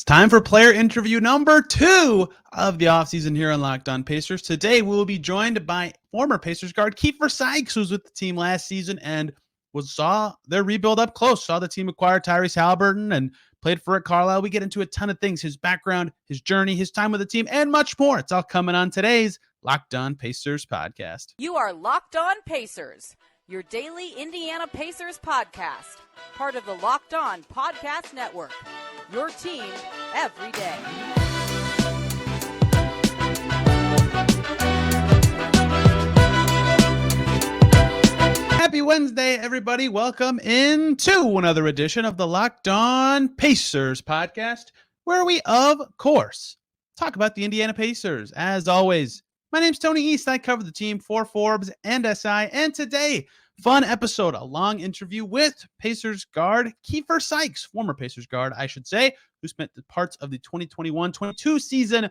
It's time for player interview number 2 of the offseason here on Locked On Pacers. Today, we will be joined by former Pacers guard Keifer Sykes, who was with the team last season and saw their rebuild up close, saw the team acquire Tyrese Haliburton and played for at Carlisle. We get into a ton of things, his background, his journey, his time with the team, and much more. It's all coming on today's Locked On Pacers podcast. You are Locked On Pacers, your daily Indiana Pacers podcast, part of the Locked On Podcast Network. Your team every day. Happy Wednesday, everybody. Welcome into another edition of the Locked On Pacers podcast, where we, of course, talk about the Indiana Pacers. As always, my name's Tony East. I cover the team for Forbes and SI. And today, fun episode, a long interview with Pacers guard Keifer Sykes, former Pacers guard, I should say, who spent the parts of the 2021-22 season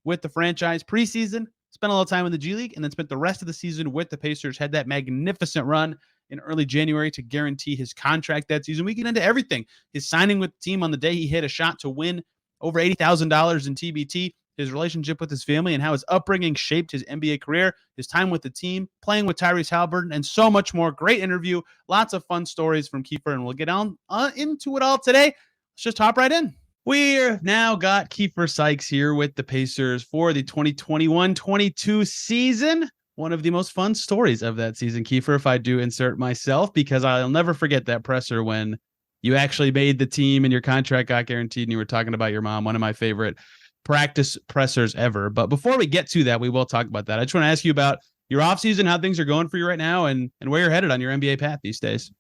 with the franchise preseason, spent a little time in the G League, and then spent the rest of the season with the Pacers, had that magnificent run in early January to guarantee his contract that season. We get into everything. His signing with the team on the day he hit a shot to win over $80,000 in TBT, his relationship with his family, and how his upbringing shaped his NBA career, his time with the team, playing with Tyrese Haliburton, and so much more. Great interview. Lots of fun stories from Kiefer, and we'll get on into it all today. Let's just hop right in. We've now got Keifer Sykes here with the Pacers for the 2021-22 season. One of the most fun stories of that season, Keifer, if I do insert myself, because I'll never forget that presser when you actually made the team and your contract got guaranteed and you were talking about your mom, one of my favorite practice pressers ever. But before we get to that, we will talk about that. I just want to ask you about your offseason, how things are going for you right now, and where you're headed on your NBA path these days.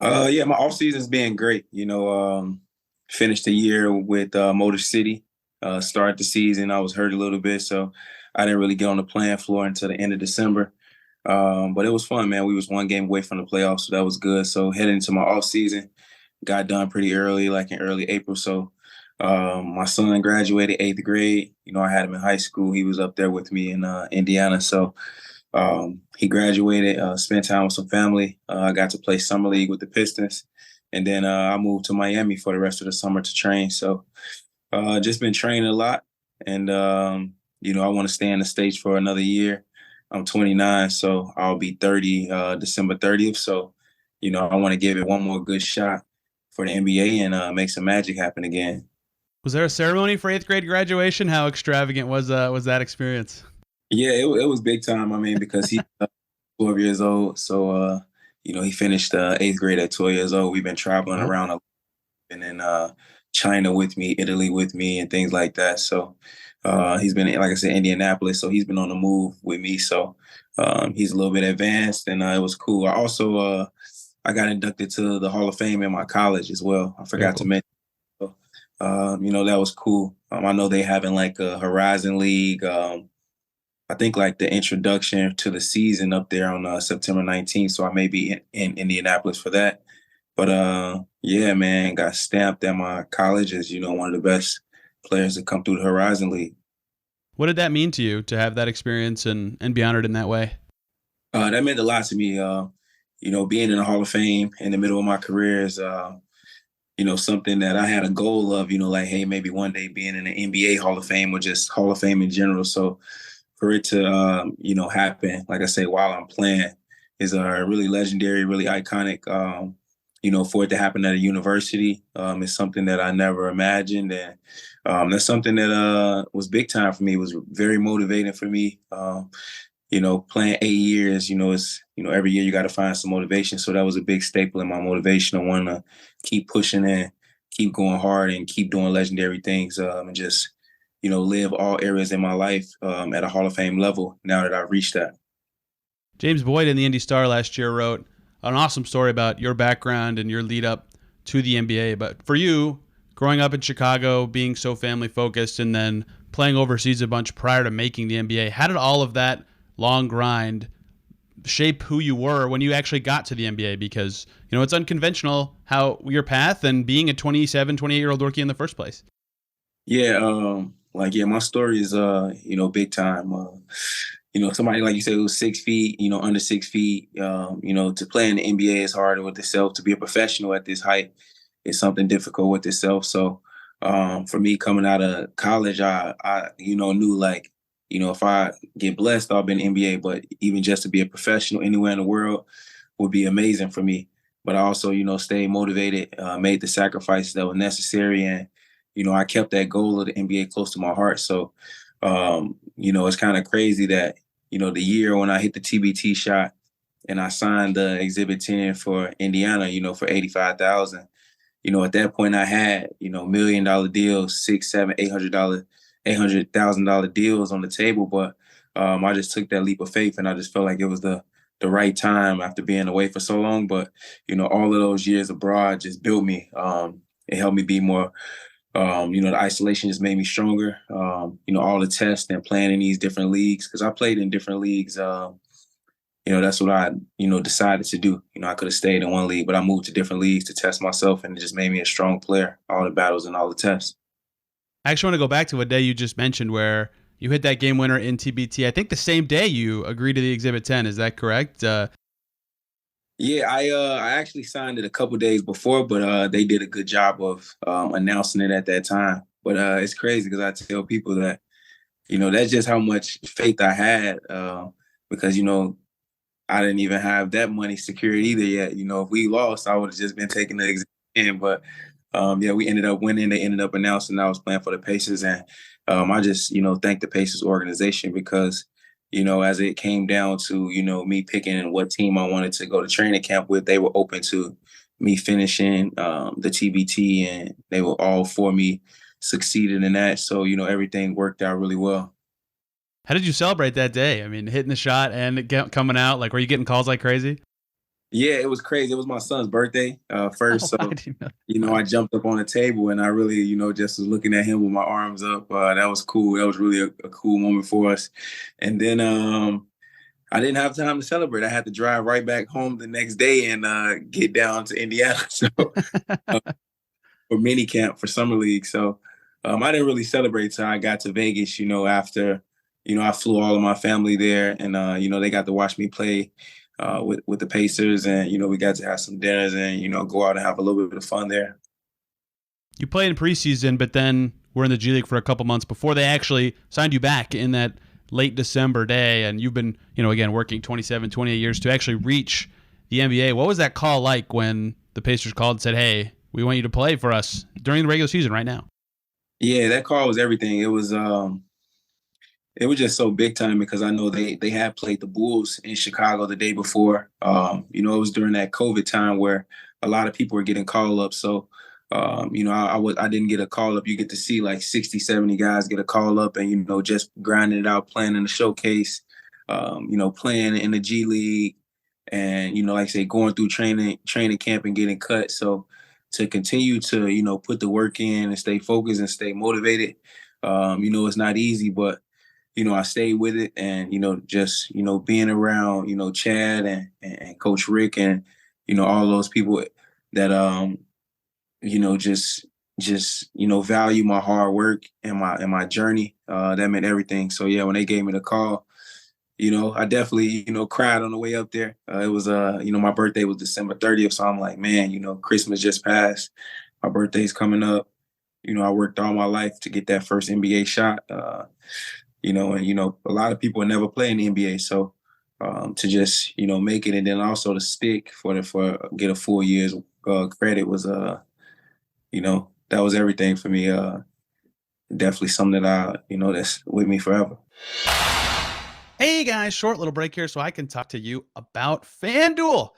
Yeah, my offseason's been great. Finished the year with Motor City. Started the season, I was hurt a little bit, so I didn't really get on the playing floor until the end of December. But it was fun, man. We was one game away from the playoffs, so that was good. So heading into my offseason, got done pretty early, like in early April. So my son graduated 8th grade. I had him in high school. He was up there with me in Indiana. So he graduated, spent time with some family. I got to play summer league with the Pistons. And then I moved to Miami for the rest of the summer to train. So just been training a lot. And, I want to stay in the States for another year. I'm 29, so I'll be 30 December 30th. So, I want to give it one more good shot for the NBA and make some magic happen again. Was there a ceremony for 8th grade graduation? How extravagant was that experience? Yeah, it was big time. I mean, because he's 12 years old. So, he finished 8th grade at 12 years old. We've been traveling around and in China with me, Italy with me, and things like that. So he's been, like I said, Indianapolis. So he's been on the move with me. So he's a little bit advanced, and it was cool. I also I got inducted to the Hall of Fame in my college as well. I forgot to mention. So, that was cool. I know they having like a Horizon League. I think like the introduction to the season up there on September 19th. So I may be in Indianapolis for that. But yeah, man, got stamped at my college as, one of the best players to come through the Horizon League. What did that mean to you to have that experience and be honored in that way? That meant a lot to me. Being in the Hall of Fame in the middle of my career is, something that I had a goal of, like, hey, maybe one day being in the NBA Hall of Fame or just Hall of Fame in general. So for it to, happen, like I say, while I'm playing is really legendary, really iconic. For it to happen at a university is something that I never imagined. And that's something that was big time for me. It was very motivating for me. Playing 8 years, it's, every year you got to find some motivation. So that was a big staple in my motivation. I want to keep pushing and keep going hard and keep doing legendary things and just, live all areas in my life at a Hall of Fame level now that I've reached that. James Boyd in the Indy Star last year wrote an awesome story about your background and your lead up to the NBA. But for you, growing up in Chicago, being so family focused, and then playing overseas a bunch prior to making the NBA, how did all of that long grind shape who you were when you actually got to the NBA? Because, it's unconventional how your path and being a 27, 28-year-old rookie in the first place. Yeah, my story is, big time. Somebody, like you said, who's 6 feet, under 6 feet, to play in the NBA is hard with itself. To be a professional at this height is something difficult with itself. So, For me coming out of college, I knew like, if I get blessed, I'll be in the NBA, but even just to be a professional anywhere in the world would be amazing for me. But I also, stayed motivated, made the sacrifices that were necessary. And, I kept that goal of the NBA close to my heart. So, it's kind of crazy that, the year when I hit the TBT shot and I signed the Exhibit 10 for Indiana, for 85,000. At that point I had, $1 million deals, six, seven, $800,000 deals on the table. But I just took that leap of faith, and I just felt like it was the right time after being away for so long. But, all of those years abroad just built me. It helped me be more, the isolation just made me stronger. All the tests and playing in these different leagues, because I played in different leagues. That's what I, decided to do. I could have stayed in one league, but I moved to different leagues to test myself, and it just made me a strong player, all the battles and all the tests. I actually want to go back to a day you just mentioned where you hit that game winner in TBT. I think the same day you agreed to the Exhibit 10. Is that correct? Yeah, I actually signed it a couple days before, but they did a good job of announcing it at that time. But it's crazy because I tell people that, that's just how much faith I had because, I didn't even have that money secured either yet. If we lost, I would have just been taking the Exhibit in. But we ended up winning. They ended up announcing I was playing for the Pacers, and I just, thank the Pacers organization because, as it came down to, me picking what team I wanted to go to training camp with, they were open to me finishing the TBT, and they were all for me succeeding in that. So, everything worked out really well. How did you celebrate that day? I mean, hitting the shot and coming out, like, were you getting calls like crazy? Yeah, it was crazy. It was my son's birthday first. Oh, So, I jumped up on the table and I really, just was looking at him with my arms up. That was cool. That was really a cool moment for us. And then I didn't have time to celebrate. I had to drive right back home the next day and get down to Indiana so for mini camp for summer league. So I didn't really celebrate till I got to Vegas, after, I flew all of my family there and, they got to watch me play with the Pacers, and we got to have some dinners and go out and have a little bit of fun there. You played in preseason, but then were in the G League for a couple months before they actually signed you back in that late December day, and you've been again working 27, 28 years to actually reach the NBA. What was that call like when the Pacers called and said, "Hey, we want you to play for us during the regular season right now"? Yeah, that call was everything. It was just so big time because I know they had played the Bulls in Chicago the day before. It was during that COVID time where a lot of people were getting call ups. So, I didn't get a call up. You get to see like 60, 70 guys get a call up and, just grinding it out, playing in the showcase, playing in the G League and, like I say, going through training camp and getting cut. So to continue to, put the work in and stay focused and stay motivated, it's not easy, but I stayed with it and, just, being around, Chad and Coach Rick and, all those people that, just value my hard work and my journey. That meant everything. So, yeah, when they gave me the call, I definitely, cried on the way up there. It was, my birthday was December 30th. So I'm like, man, Christmas just passed. My birthday's coming up. I worked all my life to get that first NBA shot. And a lot of people never play in the NBA. So to just, make it and then also to stick for get a full year's credit was, that was everything for me. Definitely something that that's with me forever. Hey guys, short little break here so I can talk to you about FanDuel.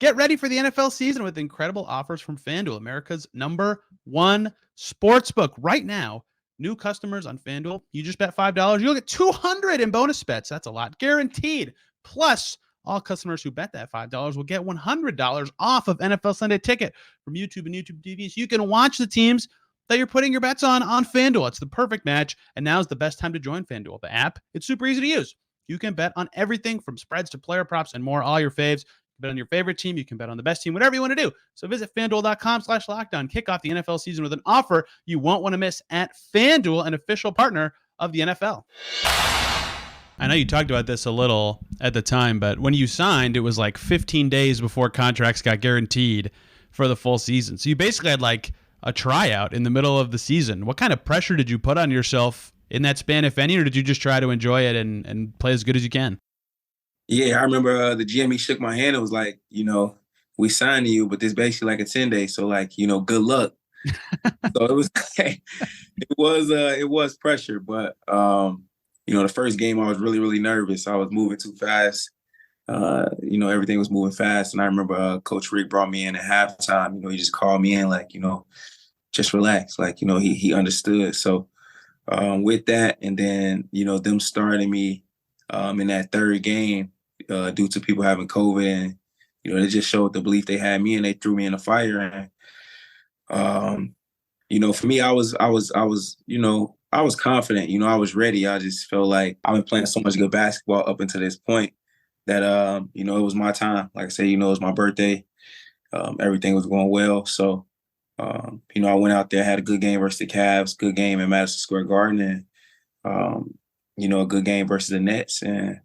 Get ready for the NFL season with incredible offers from FanDuel, America's #1 sportsbook. Right now, new customers on FanDuel, you just bet $5, you'll get $200 in bonus bets. That's a lot, guaranteed. Plus, all customers who bet that $5 will get $100 off of NFL Sunday Ticket from YouTube and YouTube TV. So you can watch the teams that you're putting your bets on FanDuel. It's the perfect match, and now's the best time to join FanDuel. The app, it's super easy to use. You can bet on everything from spreads to player props and more, all your faves. You can bet on your favorite team. You can bet on the best team, whatever you want to do. So visit FanDuel.com/lockdown. Kick off the NFL season with an offer you won't want to miss at FanDuel, an official partner of the NFL. I know you talked about this a little at the time, but when you signed, it was like 15 days before contracts got guaranteed for the full season. So you basically had like a tryout in the middle of the season. What kind of pressure did you put on yourself in that span, if any, or did you just try to enjoy it and play as good as you can? Yeah, I remember the GM, he shook my hand and was like, we signed you, but this basically like a 10-day. So like, good luck. So it was, it was pressure, but, the first game I was really, really nervous. I was moving too fast. Everything was moving fast. And I remember Coach Rick brought me in at halftime. He just called me in like, just relax. Like, he understood. So with that, and then, them starting me in that third game due to people having COVID, and, they just showed the belief they had me, and they threw me in the fire. And, for me, I was confident. I was ready. I just felt like I've been playing so much good basketball up until this point that, it was my time. Like I said, it was my birthday. Everything was going well. So, I went out there, had a good game versus the Cavs, good game at Madison Square Garden, and, a good game versus the Nets. And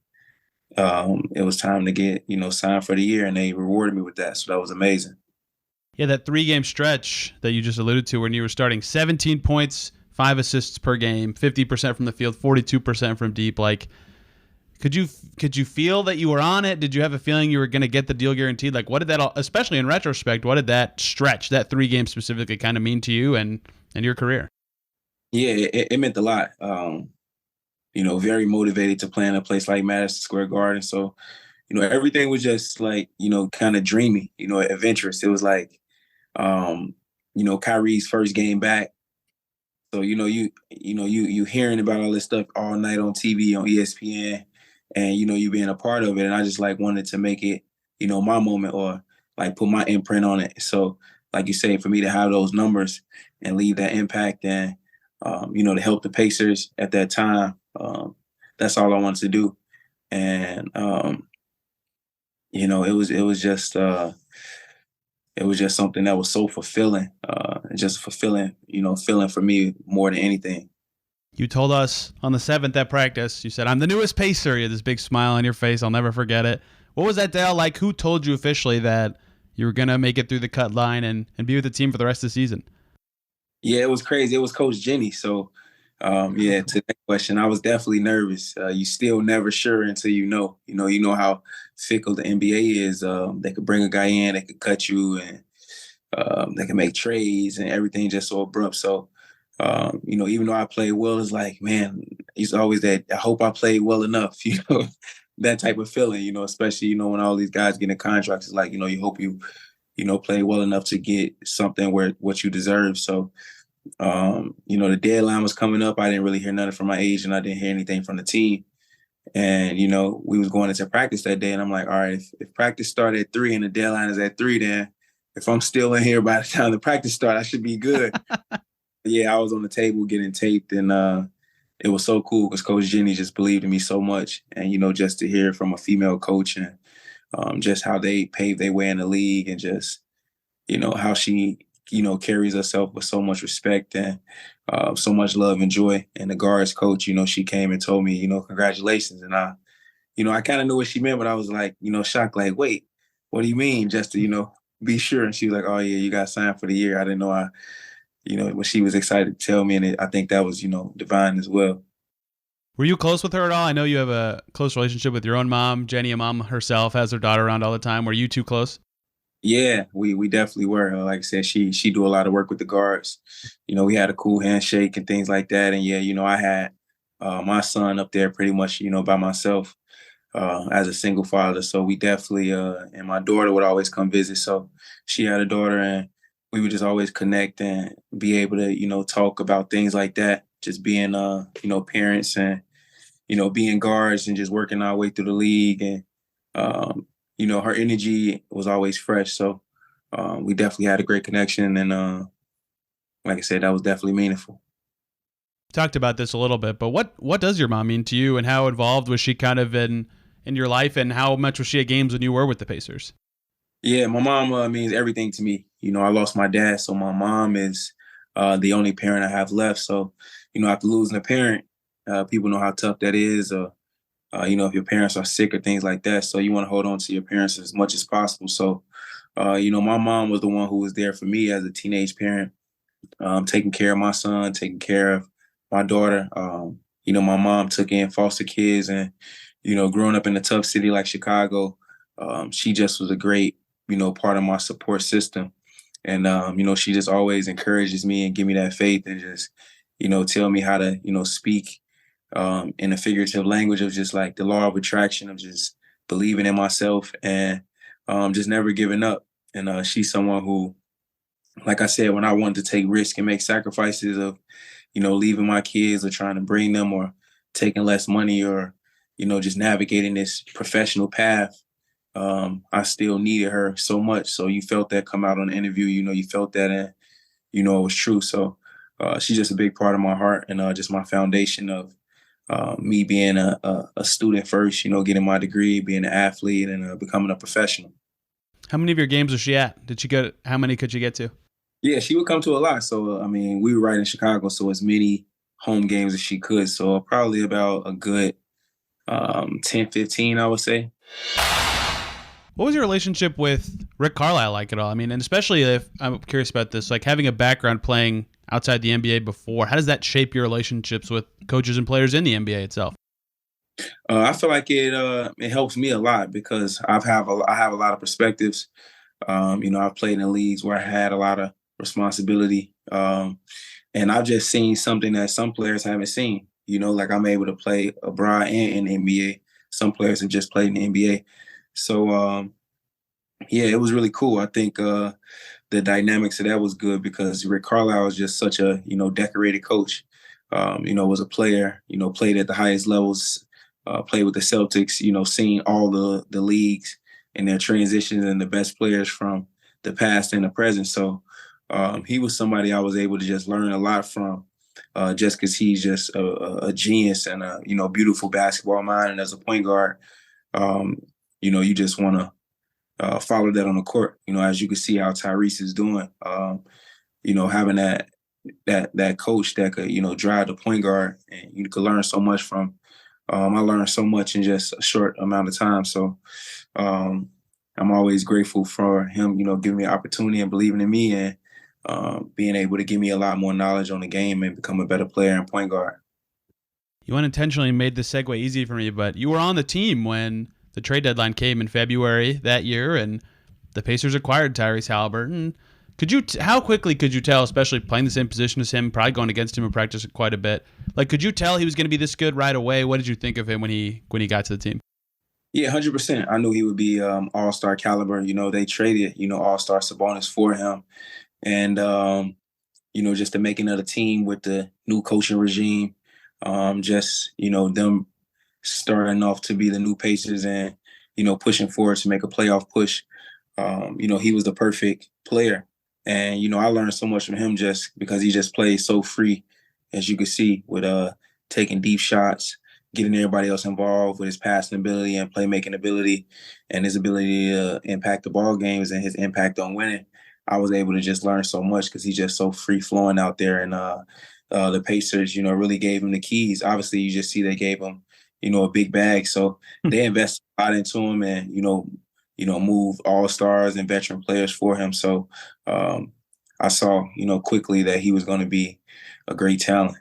it was time to get, signed for the year, and they rewarded me with that. So that was amazing. Yeah, that 3-game stretch that you just alluded to when you were starting 17 points, 5 assists per game, 50% from the field, 42% from deep. Like, could you feel that you were on it? Did you have a feeling you were going to get the deal guaranteed? Like, what did that all, especially in retrospect, what did that stretch, that 3 games specifically, kind of mean to you and your career? Yeah, it meant a lot. Very motivated to play in a place like Madison Square Garden. So, everything was just like, kind of dreamy, adventurous. It was like, Kyrie's first game back. So, you hearing about all this stuff all night on TV, on ESPN, and, you being a part of it. And I just like wanted to make it, my moment, or like put my imprint on it. So like you say, for me to have those numbers and leave that impact, and, to help the Pacers at that time, that's all I wanted to do. And, it was just something that was so fulfilling, just fulfilling, feeling for me more than anything. You told us on the 7th at practice, you said, "I'm the newest Pacer." You had this big smile on your face. I'll never forget it. What was that day like? Who told you officially that you were going to make it through the cut line and be with the team for the rest of the season? Yeah, it was crazy. It was Coach Jenny. So, to that question, I was definitely nervous. You still never sure until you know. You know how fickle the NBA is. They could bring a guy in, they could cut you, and they can make trades, and everything just so abrupt. So, even though I played well, it's like, man, it's always that, I hope I played well enough, that type of feeling, especially, when all these guys get in contracts, it's like, you hope you play well enough to get something what you deserve. So, the deadline was coming up. I didn't really hear nothing from my agent. I didn't hear anything from the team. And, we was going into practice that day, and I'm like, all right, if practice started at 3 and the deadline is at 3, then if I'm still in here by the time the practice starts, I should be good. Yeah, I was on the table getting taped, and it was so cool because Coach Jenny just believed in me so much. And, just to hear from a female coach, and just how they paved their way in the league, and just, how she, carries herself with so much respect, and so much love and joy. And the guards coach, she came and told me, congratulations. And I kind of knew what she meant, but I was like, shocked, like, wait, what do you mean? Just to, be sure. And she was like, oh yeah, you got signed for the year. I didn't know when she was excited to tell me, and I think that was, divine as well. Were you close with her at all? I know you have a close relationship with your own mom. Jenny, a mom herself, has her daughter around all the time. Were you two close? Yeah, we definitely were. Like I said, she do a lot of work with the guards. We had a cool handshake and things like that. And yeah, I had my son up there pretty much, by myself as a single father. So we definitely, and my daughter would always come visit. So she had a daughter, and we would just always connect and be able to, talk about things like that. Just being, parents, and, being guards, and just working our way through the league. And, her energy was always fresh. So we definitely had a great connection. And like I said, that was definitely meaningful. Talked about this a little bit, but what does your mom mean to you, and how involved was she kind of in your life, and how much was she at games when you were with the Pacers? Yeah, my mom means everything to me. I lost my dad, so my mom is the only parent I have left. So, after losing a parent, people know how tough that is. If your parents are sick or things like that. So you want to hold on to your parents as much as possible. So, my mom was the one who was there for me as a teenage parent. taking care of my son, taking care of my daughter. My mom took in foster kids and, growing up in a tough city like Chicago, she just was a great, part of my support system. And, she just always encourages me and give me that faith and just, tell me how to, speak in a figurative language of just like the law of attraction of just believing in myself and just never giving up. And she's someone who, like I said, when I wanted to take risks and make sacrifices of, leaving my kids or trying to bring them or taking less money or, just navigating this professional path, I still needed her so much. So you felt that come out on the interview, you felt that and, it was true. So she's just a big part of my heart and just my foundation of me being a student first, getting my degree, being an athlete and becoming a professional. How many of your games was she at? How many could you get to? Yeah, she would come to a lot. So, we were right in Chicago, so as many home games as she could. So probably about a good 10, 15, I would say. What was your relationship with Rick Carlisle like at all? I mean, and especially if I'm curious about this, like having a background playing outside the NBA before, how does that shape your relationships with coaches and players in the NBA itself? I feel like it helps me a lot because I have a lot of perspectives. I've played in leagues where I had a lot of responsibility. And I've just seen something that some players haven't seen. Like I'm able to play abroad and in the NBA. Some players have just played in the NBA. So, it was really cool. I think the dynamics of that was good because Rick Carlisle was just such a, decorated coach. Was a player, played at the highest levels, played with the Celtics, seeing all the leagues and their transitions and the best players from the past and the present. So he was somebody I was able to just learn a lot from just because he's just a genius and a, beautiful basketball mind. And as a point guard, you just want to follow that on the court, as you can see how Tyrese is doing, having that coach that could, drive the point guard and you could learn so much from. I learned so much in just a short amount of time. So I'm always grateful for him, giving me an opportunity and believing in me and being able to give me a lot more knowledge on the game and become a better player and point guard. You unintentionally made the segue easy for me, but you were on the team when the trade deadline came in February that year and the Pacers acquired Tyrese Haliburton. How quickly could you tell, especially playing the same position as him, probably going against him in practice quite a bit, like could you tell he was going to be this good right away? What did you think of him when he got to the team? Yeah, 100%. I knew he would be all-star caliber. They traded, all-star Sabonis for him. And, just the making of the team with the new coaching regime, them starting off to be the new Pacers and, pushing forward to make a playoff push. He was the perfect player. And, I learned so much from him just because he just played so free, as you could see, with taking deep shots, getting everybody else involved with his passing ability and playmaking ability and his ability to impact the ball games and his impact on winning. I was able to just learn so much because he's just so free flowing out there. And the Pacers, really gave him the keys. Obviously, you just see they gave him, a big bag. So they invested a lot into him and, moved all-stars and veteran players for him. So I saw, quickly that he was going to be a great talent.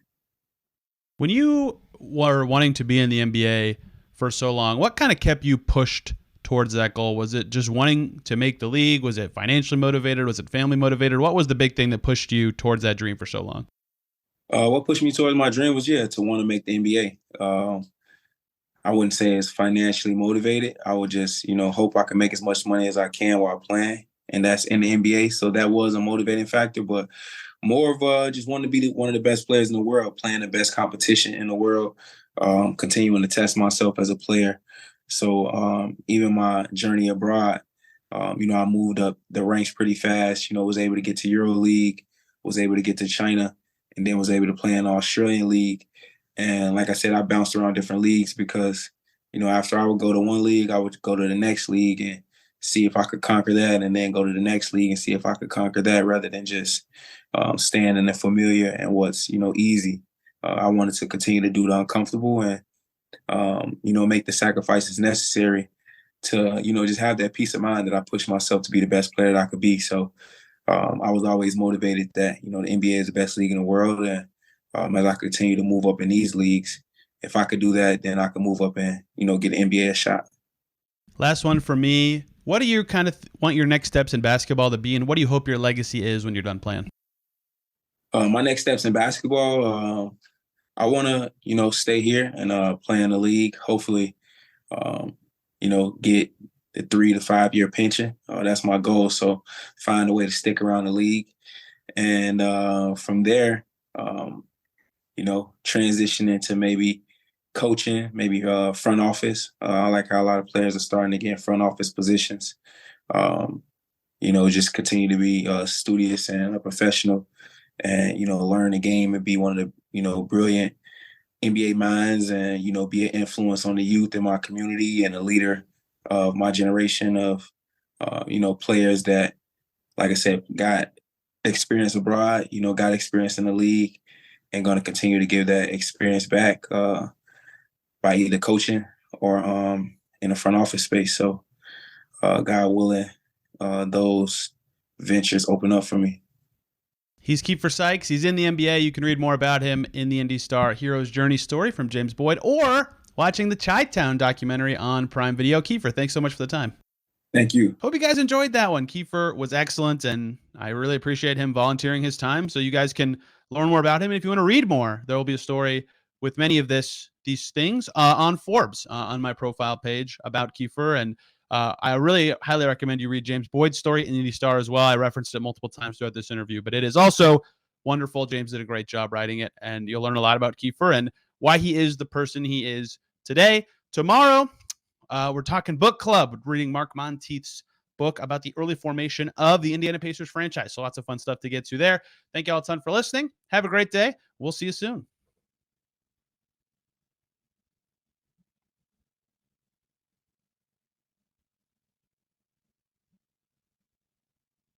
When you were wanting to be in the NBA for so long, what kind of kept you pushed towards that goal? Was it just wanting to make the league? Was it financially motivated? Was it family motivated? What was the big thing that pushed you towards that dream for so long? What pushed me towards my dream was, to want to make the NBA. I wouldn't say it's financially motivated. I would just, hope I can make as much money as I can while playing. And that's in the NBA. So that was a motivating factor, but more of just wanting to be one of the best players in the world, playing the best competition in the world, continuing to test myself as a player. So even my journey abroad, I moved up the ranks pretty fast, was able to get to EuroLeague, was able to get to China, and then was able to play in the Australian League. And like I said, I bounced around different leagues because, after I would go to one league, I would go to the next league and see if I could conquer that, and then go to the next league and see if I could conquer that rather than just staying in the familiar and what's, easy. I wanted to continue to do the uncomfortable and, make the sacrifices necessary to, just have that peace of mind that I pushed myself to be the best player that I could be. So I was always motivated that, the NBA is the best league in the world. And as I continue to move up in these leagues, if I could do that, then I could move up and, get the NBA a shot. Last one for me. What do you kind of want your next steps in basketball to be, and what do you hope your legacy is when you're done playing? My next steps in basketball, I want to, stay here and play in the league. Hopefully, get the 3 to 5 year pension. That's my goal. So find a way to stick around the league. And from there, transition into maybe coaching, maybe front office. I like how a lot of players are starting to get in front office positions. Just continue to be studious and a professional and, learn the game and be one of the, brilliant NBA minds and, be an influence on the youth in my community and a leader of my generation of, players that, like I said, got experience abroad, got experience in the league and going to continue to give that experience back by either coaching or in the front office space. So God willing, those ventures open up for me. He's Keifer Sykes. He's in the NBA. You can read more about him in the Indy Star Hero's Journey story from James Boyd or watching the Chi-Town documentary on Prime Video. Keifer, thanks so much for the time. Thank you. Hope you guys enjoyed that one. Keifer was excellent, and I really appreciate him volunteering his time so you guys can learn more about him. And if you want to read more, there will be a story with many of these things on Forbes on my profile page about Keifer. And I really highly recommend you read James Boyd's story in the Indy Star as well. I referenced it multiple times throughout this interview, but it is also wonderful. James did a great job writing it, and you'll learn a lot about Keifer and why he is the person he is today. Tomorrow, we're talking book club, reading Mark Monteith's book about the early formation of the Indiana Pacers franchise. So lots of fun stuff to get to there. Thank you all a ton for listening. Have a great day. We'll see you soon.